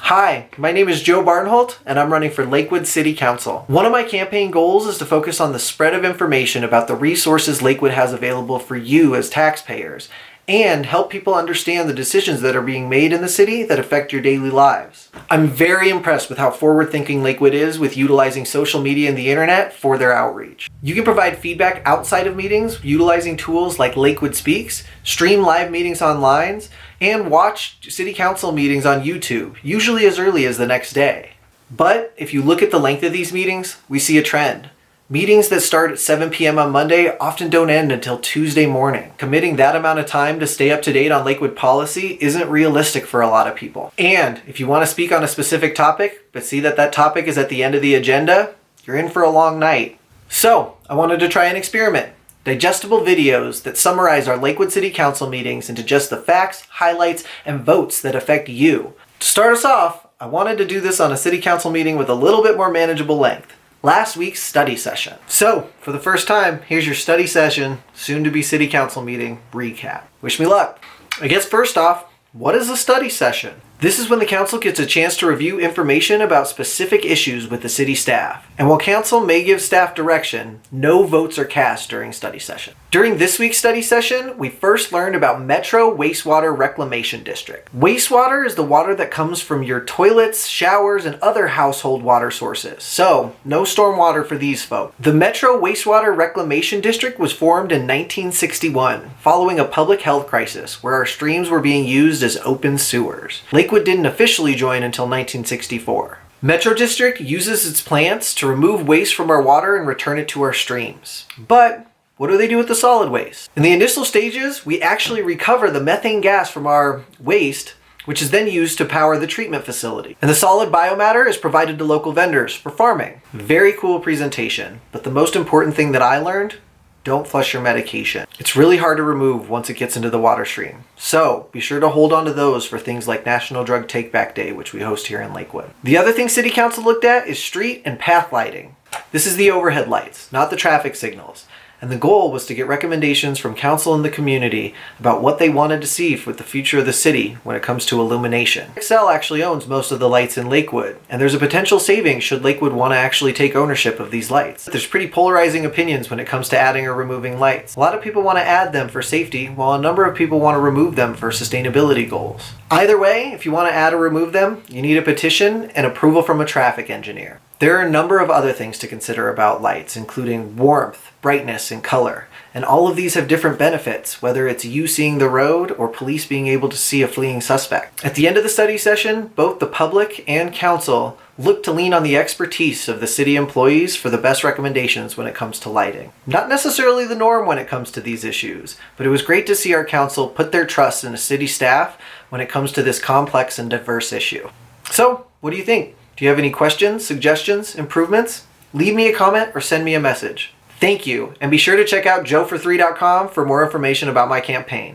Hi, my name is Joe Barnholt, and I'm running for Lakewood City Council. One of my campaign goals is to focus on the spread of information about the resources Lakewood has available for you as taxpayers, and help people understand the decisions that are being made in the city that affect your daily lives. I'm very impressed with how forward-thinking Lakewood is with utilizing social media and the internet for their outreach. You can provide feedback outside of meetings utilizing tools like Lakewood Speaks, stream live meetings online, and watch city council meetings on YouTube, usually as early as the next day. But if you look at the length of these meetings, we see a trend. Meetings that start at 7 p.m. on Monday often don't end until Tuesday morning. Committing that amount of time to stay up to date on Lakewood policy isn't realistic for a lot of people. And if you want to speak on a specific topic, but see that topic is at the end of the agenda, you're in for a long night. So, I wanted to try an experiment. Digestible videos that summarize our Lakewood City Council meetings into just the facts, highlights, and votes that affect you. To start us off, I wanted to do this on a City Council meeting with a little bit more manageable length. Last week's study session. So, for the first time, here's your study session, soon to be City Council meeting recap. Wish me luck. I guess first off, what is a study session? This is when the council gets a chance to review information about specific issues with the city staff. And while council may give staff direction, no votes are cast during study session. During this week's study session, we first learned about Metro Wastewater Reclamation District. Wastewater is the water that comes from your toilets, showers, and other household water sources. So, no stormwater for these folks. The Metro Wastewater Reclamation District was formed in 1961, following a public health crisis where our streams were being used as open sewers. Lakewood didn't officially join until 1964. Metro District uses its plants to remove waste from our water and return it to our streams. But what do they do with the solid waste? In the initial stages, we actually recover the methane gas from our waste, which is then used to power the treatment facility. And the solid biomatter is provided to local vendors for farming. Very cool presentation, but the most important thing that I learned: don't flush your medication. It's really hard to remove once it gets into the water stream. So be sure to hold on to those for things like National Drug Take Back Day, which we host here in Lakewood. The other thing City Council looked at is street and path lighting. This is the overhead lights, not the traffic signals. And the goal was to get recommendations from council and the community about what they wanted to see with the future of the city when it comes to illumination. Excel actually owns most of the lights in Lakewood, and there's a potential savings should Lakewood want to actually take ownership of these lights. There's pretty polarizing opinions when it comes to adding or removing lights. A lot of people want to add them for safety, while a number of people want to remove them for sustainability goals. Either way, if you want to add or remove them, you need a petition and approval from a traffic engineer. There are a number of other things to consider about lights, including warmth, brightness, and color. And all of these have different benefits, whether it's you seeing the road or police being able to see a fleeing suspect. At the end of the study session, both the public and council look to lean on the expertise of the city employees for the best recommendations when it comes to lighting. Not necessarily the norm when it comes to these issues, but it was great to see our council put their trust in the city staff when it comes to this complex and diverse issue. So, what do you think? Do you have any questions, suggestions, improvements? Leave me a comment or send me a message. Thank you, and be sure to check out joefor3.com for more information about my campaign.